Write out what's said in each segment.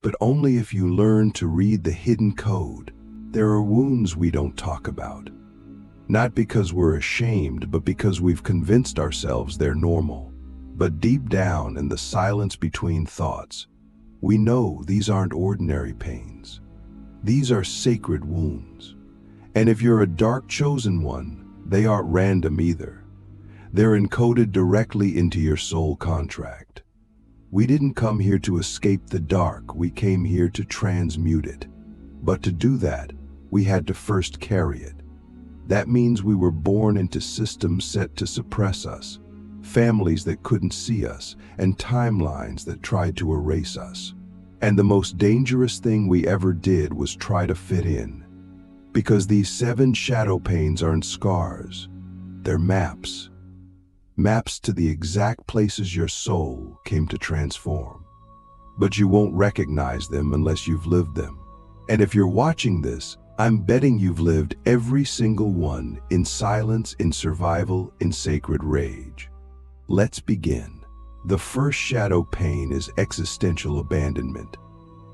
but only if you learn to read the hidden code. There are wounds we don't talk about. Not because we're ashamed, but because we've convinced ourselves they're normal. But deep down in the silence between thoughts, we know these aren't ordinary pains. These are sacred wounds. And if you're a dark chosen one, they aren't random either. They're encoded directly into your soul contract. We didn't come here to escape the dark, we came here to transmute it. But to do that, we had to first carry it. That means we were born into systems set to suppress us, families that couldn't see us, and timelines that tried to erase us. And the most dangerous thing we ever did was try to fit in. Because these 7 shadow pains aren't scars, they're maps. Maps to the exact places your soul came to transform. But you won't recognize them unless you've lived them. And if you're watching this, I'm betting you've lived every single one in silence, in survival, in sacred rage. Let's begin. The first shadow pain is existential abandonment.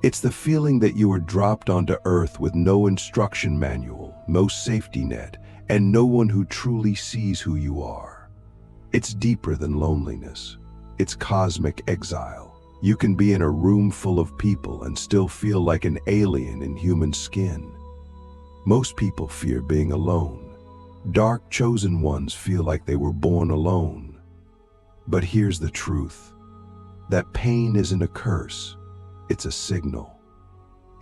It's the feeling that you were dropped onto earth with no instruction manual, no safety net, and no one who truly sees who you are. It's deeper than loneliness. It's cosmic exile. You can be in a room full of people and still feel like an alien in human skin. Most people fear being alone. Dark chosen ones feel like they were born alone. But here's the truth. That pain isn't a curse. It's a signal.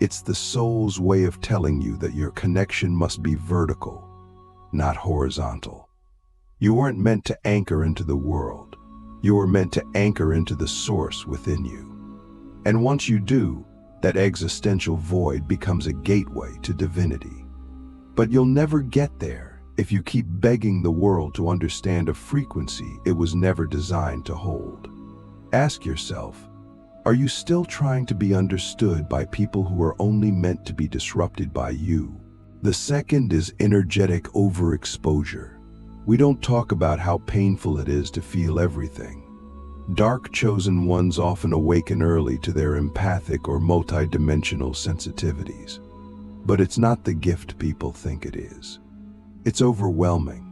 It's the soul's way of telling you that your connection must be vertical, not horizontal. You weren't meant to anchor into the world. You were meant to anchor into the source within you. And once you do, that existential void becomes a gateway to divinity. But you'll never get there if you keep begging the world to understand a frequency it was never designed to hold. Ask yourself, are you still trying to be understood by people who are only meant to be disrupted by you? The second is energetic overexposure. We don't talk about how painful it is to feel everything. Dark chosen ones often awaken early to their empathic or multidimensional sensitivities. But it's not the gift people think it is. It's overwhelming.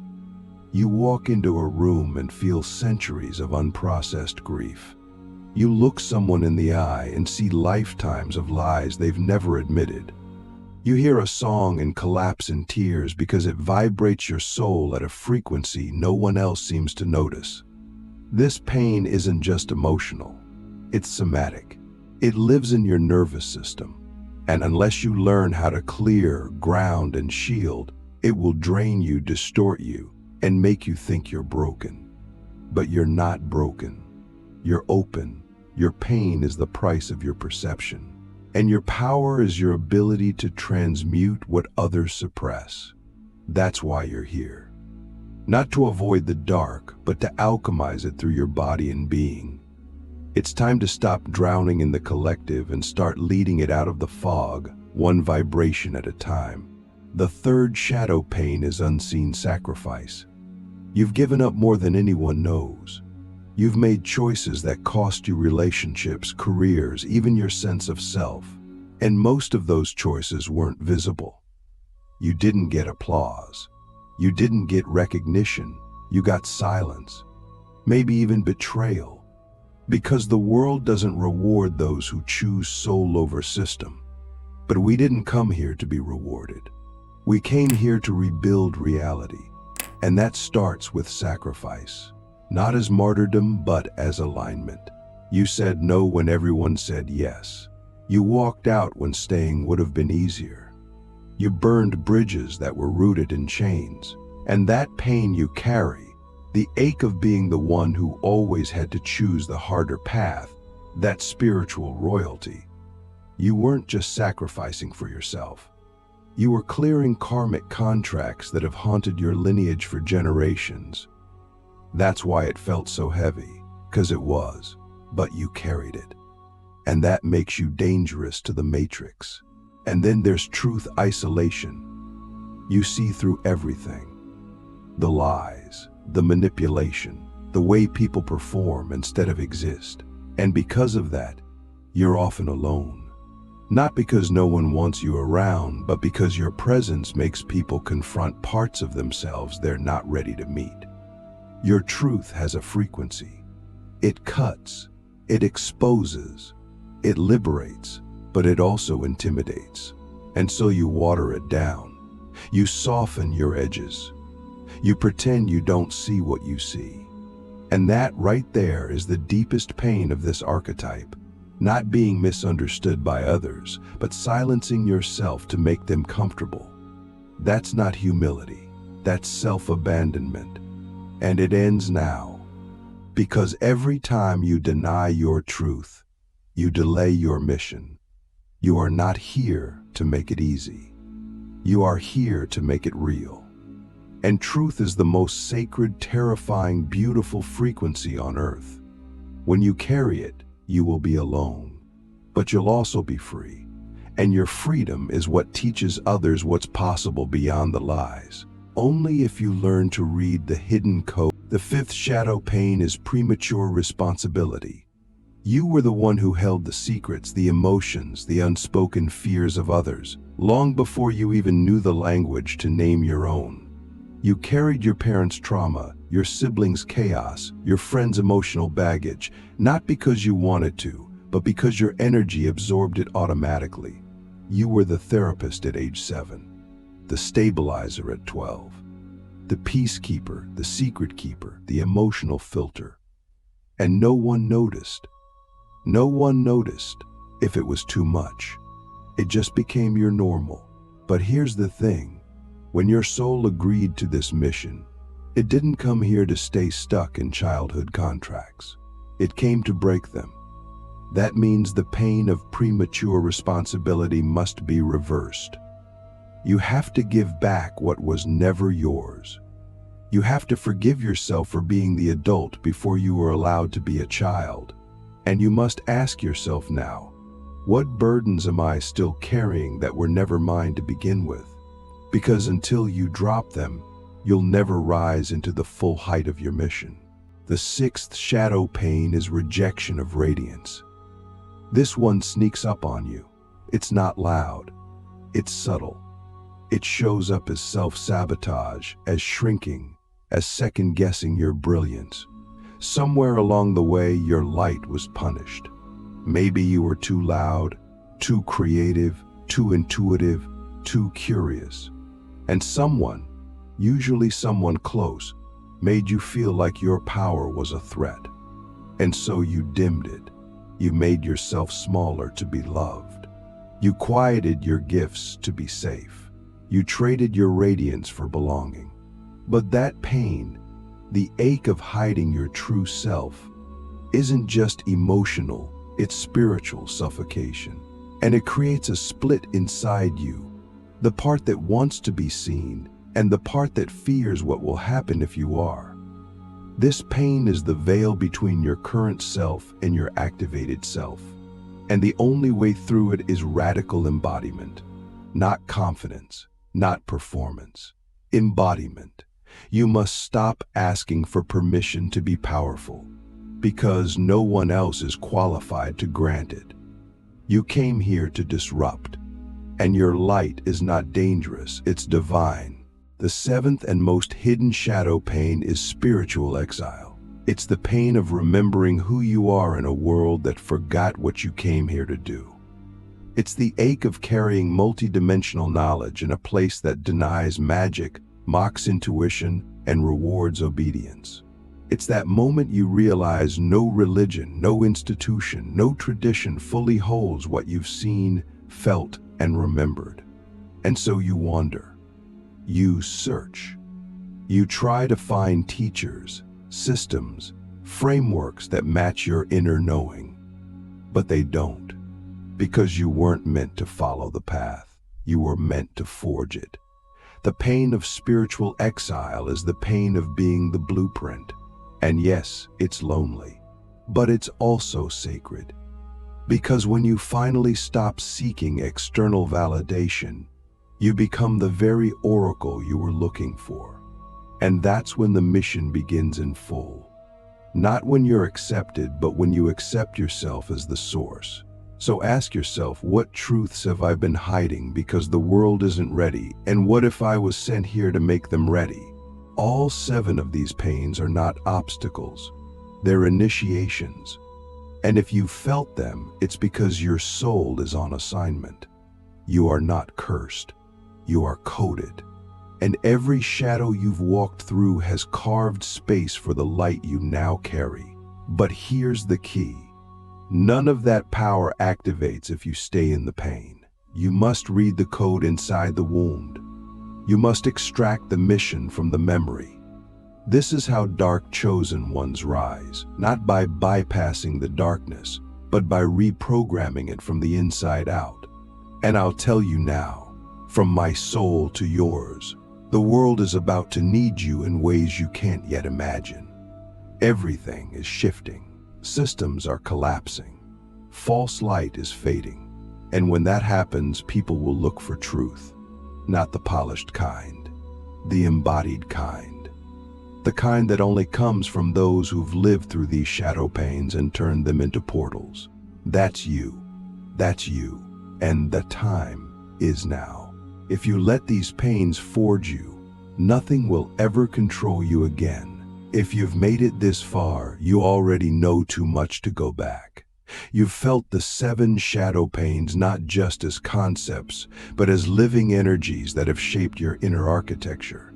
You walk into a room and feel centuries of unprocessed grief. You look someone in the eye and see lifetimes of lies they've never admitted. You hear a song and collapse in tears because it vibrates your soul at a frequency no one else seems to notice. This pain isn't just emotional, it's somatic. It lives in your nervous system. And unless you learn how to clear, ground, and shield, it will drain you, distort you, and make you think you're broken. But you're not broken. You're open. Your pain is the price of your perception. And your power is your ability to transmute what others suppress. That's why you're here. Not to avoid the dark, but to alchemize it through your body and being. It's time to stop drowning in the collective and start leading it out of the fog, one vibration at a time. The third shadow pain is unseen sacrifice. You've given up more than anyone knows. You've made choices that cost you relationships, careers, even your sense of self. And most of those choices weren't visible. You didn't get applause. You didn't get recognition. You got silence. Maybe even betrayal. Because the world doesn't reward those who choose soul over system. But we didn't come here to be rewarded. We came here to rebuild reality. And that starts with sacrifice. Not as martyrdom, but as alignment. You said no when everyone said yes. You walked out when staying would have been easier. You burned bridges that were rooted in chains. And that pain you carry, the ache of being the one who always had to choose the harder path, that spiritual royalty. You weren't just sacrificing for yourself. You were clearing karmic contracts that have haunted your lineage for generations. That's why it felt so heavy, 'cause it was, but you carried it. And that makes you dangerous to the matrix. And then there's truth isolation. You see through everything. The lies, the manipulation, the way people perform instead of exist. And because of that, you're often alone. Not because no one wants you around, but because your presence makes people confront parts of themselves they're not ready to meet. Your truth has a frequency. It cuts, it exposes, it liberates, but it also intimidates. And so you water it down. You soften your edges. You pretend you don't see what you see. And that right there is the deepest pain of this archetype. Not being misunderstood by others, but silencing yourself to make them comfortable. That's not humility. That's self-abandonment. And it ends now. Because every time you deny your truth, you delay your mission. You are not here to make it easy. You are here to make it real. And truth is the most sacred, terrifying, beautiful frequency on earth. When you carry it, you will be alone, but you'll also be free. And your freedom is what teaches others what's possible beyond the lies. Only if you learn to read the hidden code. The fifth shadow pain is premature responsibility. You were the one who held the secrets, the emotions, the unspoken fears of others, long before you even knew the language to name your own. You carried your parents' trauma, your siblings' chaos, your friends' emotional baggage, not because you wanted to, but because your energy absorbed it automatically. You were the therapist at age 7, the stabilizer at 12, the peacekeeper, the secret keeper, the emotional filter. And no one noticed. No one noticed if it was too much. It just became your normal. But here's the thing. When your soul agreed to this mission, it didn't come here to stay stuck in childhood contracts. It came to break them. That means the pain of premature responsibility must be reversed. You have to give back what was never yours. You have to forgive yourself for being the adult before you were allowed to be a child. And you must ask yourself now, what burdens am I still carrying that were never mine to begin with? Because until you drop them, you'll never rise into the full height of your mission. The sixth shadow pain is rejection of radiance. This one sneaks up on you. It's not loud. It's subtle. It shows up as self-sabotage, as shrinking, as second-guessing your brilliance. Somewhere along the way, your light was punished. Maybe you were too loud, too creative, too intuitive, too curious. And someone, usually someone close, made you feel like your power was a threat. And so you dimmed it. You made yourself smaller to be loved. You quieted your gifts to be safe. You traded your radiance for belonging. But that pain, the ache of hiding your true self, isn't just emotional, it's spiritual suffocation. And it creates a split inside you. The part that wants to be seen, and the part that fears what will happen if you are. This pain is the veil between your current self and your activated self. And the only way through it is radical embodiment. Not confidence, not performance. Embodiment. You must stop asking for permission to be powerful, because no one else is qualified to grant it. You came here to disrupt. And your light is not dangerous, it's divine. The seventh and most hidden shadow pain is spiritual exile. It's the pain of remembering who you are in a world that forgot what you came here to do. It's the ache of carrying multidimensional knowledge in a place that denies magic, mocks intuition, and rewards obedience. It's that moment you realize no religion, no institution, no tradition fully holds what you've seen, felt, and remembered. And so you wander. You search. You try to find teachers, systems, frameworks that match your inner knowing. But they don't. Because you weren't meant to follow the path. You were meant to forge it. The pain of spiritual exile is the pain of being the blueprint. And yes, it's lonely. But it's also sacred. Because when you finally stop seeking external validation, you become the very oracle you were looking for. And that's when the mission begins in full. Not when you're accepted, but when you accept yourself as the source. So ask yourself, what truths have I been hiding because the world isn't ready? And what if I was sent here to make them ready? All 7 of these pains are not obstacles. They're initiations. And if you felt them, it's because your soul is on assignment. You are not cursed. You are coded. And every shadow you've walked through has carved space for the light you now carry. But here's the key. None of that power activates if you stay in the pain. You must read the code inside the wound. You must extract the mission from the memory. This is how dark chosen ones rise, not by bypassing the darkness, but by reprogramming it from the inside out. And I'll tell you now, from my soul to yours, the world is about to need you in ways you can't yet imagine. Everything is shifting. Systems are collapsing. False light is fading. And when that happens, people will look for truth. Not the polished kind, the embodied kind. The kind that only comes from those who've lived through these shadow pains and turned them into portals. That's you. That's you. And the time is now. If you let these pains forge you, nothing will ever control you again. If you've made it this far, you already know too much to go back. You've felt the 7 shadow pains not just as concepts, but as living energies that have shaped your inner architecture.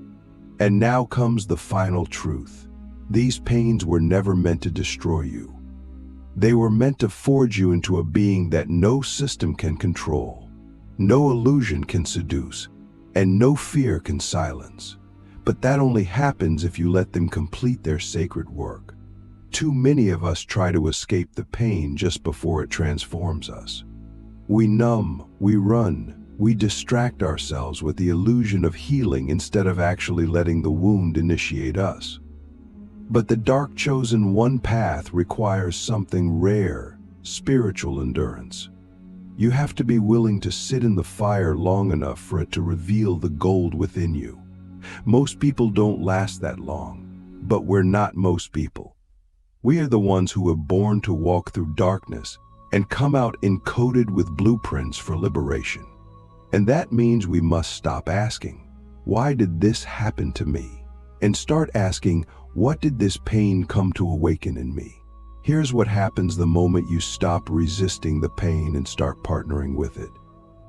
And now comes the final truth. These pains were never meant to destroy you. They were meant to forge you into a being that no system can control, no illusion can seduce, and no fear can silence. But that only happens if you let them complete their sacred work. Too many of us try to escape the pain just before it transforms us. We numb, we run, we distract ourselves with the illusion of healing instead of actually letting the wound initiate us. But the dark chosen one path requires something rare, spiritual endurance. You have to be willing to sit in the fire long enough for it to reveal the gold within you. Most people don't last that long, but we're not most people. We are the ones who were born to walk through darkness and come out encoded with blueprints for liberation. And that means we must stop asking, why did this happen to me? And start asking, what did this pain come to awaken in me? Here's what happens the moment you stop resisting the pain and start partnering with it.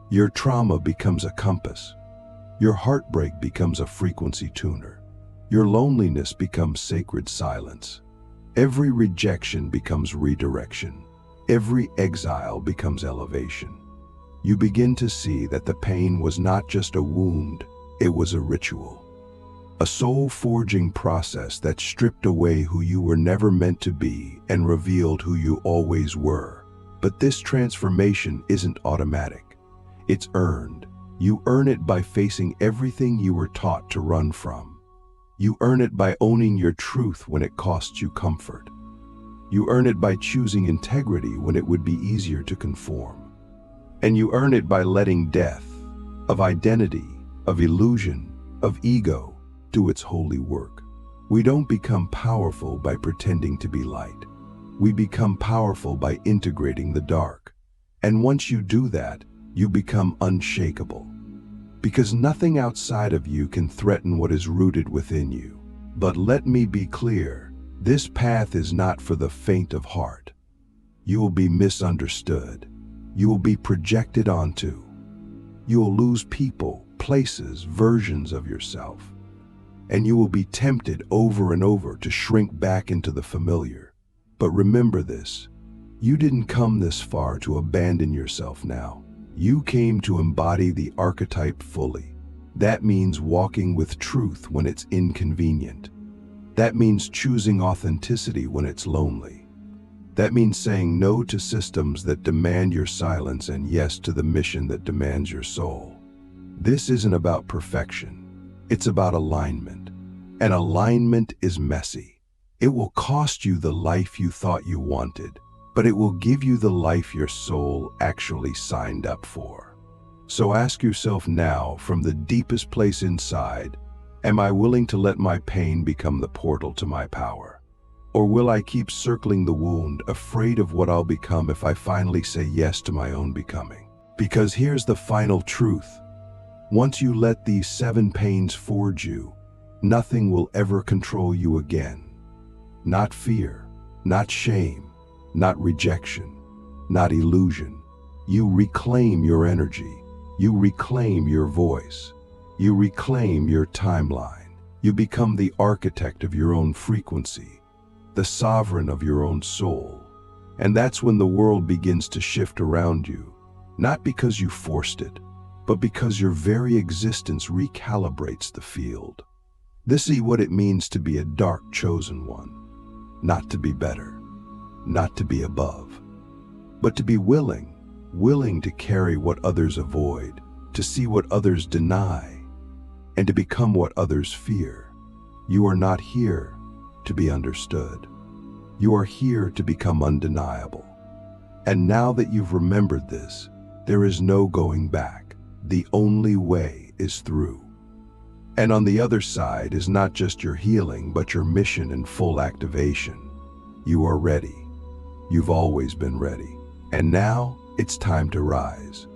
Your trauma becomes a compass. Your heartbreak becomes a frequency tuner. Your loneliness becomes sacred silence. Every rejection becomes redirection. Every exile becomes elevation. You begin to see that the pain was not just a wound, it was a ritual. A soul-forging process that stripped away who you were never meant to be and revealed who you always were. But this transformation isn't automatic. It's earned. You earn it by facing everything you were taught to run from. You earn it by owning your truth when it costs you comfort. You earn it by choosing integrity when it would be easier to conform. And you earn it by letting death of identity, of illusion, of ego do its holy work. We don't become powerful by pretending to be light. We become powerful by integrating the dark. And once you do that, you become unshakable. Because nothing outside of you can threaten what is rooted within you. But let me be clear, this path is not for the faint of heart. You will be misunderstood. You will be projected onto. You will lose people, places, versions of yourself. And you will be tempted over and over to shrink back into the familiar. But remember this, you didn't come this far to abandon yourself now. You came to embody the archetype fully. That means walking with truth when it's inconvenient. That means choosing authenticity when it's lonely. That means saying no to systems that demand your silence and yes to the mission that demands your soul. This isn't about perfection. It's about alignment. And alignment is messy. It will cost you the life you thought you wanted, but it will give you the life your soul actually signed up for. So ask yourself now, from the deepest place inside, am I willing to let my pain become the portal to my power? Or will I keep circling the wound, afraid of what I'll become if I finally say yes to my own becoming? Because here's the final truth. Once you let these 7 pains forge you, nothing will ever control you again. Not fear, not shame, not rejection, not illusion. You reclaim your energy. You reclaim your voice. You reclaim your timeline. You become the architect of your own frequency, the sovereign of your own soul. And that's when the world begins to shift around you, not because you forced it, but because your very existence recalibrates the field. This is what it means to be a dark chosen one. Not to be better, not to be above, but to be willing to carry what others avoid, to see what others deny, and to become what others fear. You are not here to be understood. You are here to become undeniable. And now that you've remembered this, there is no going back. The only way is through. And on the other side is not just your healing, but your mission in full activation. You are ready. You've always been ready. And now it's time to rise.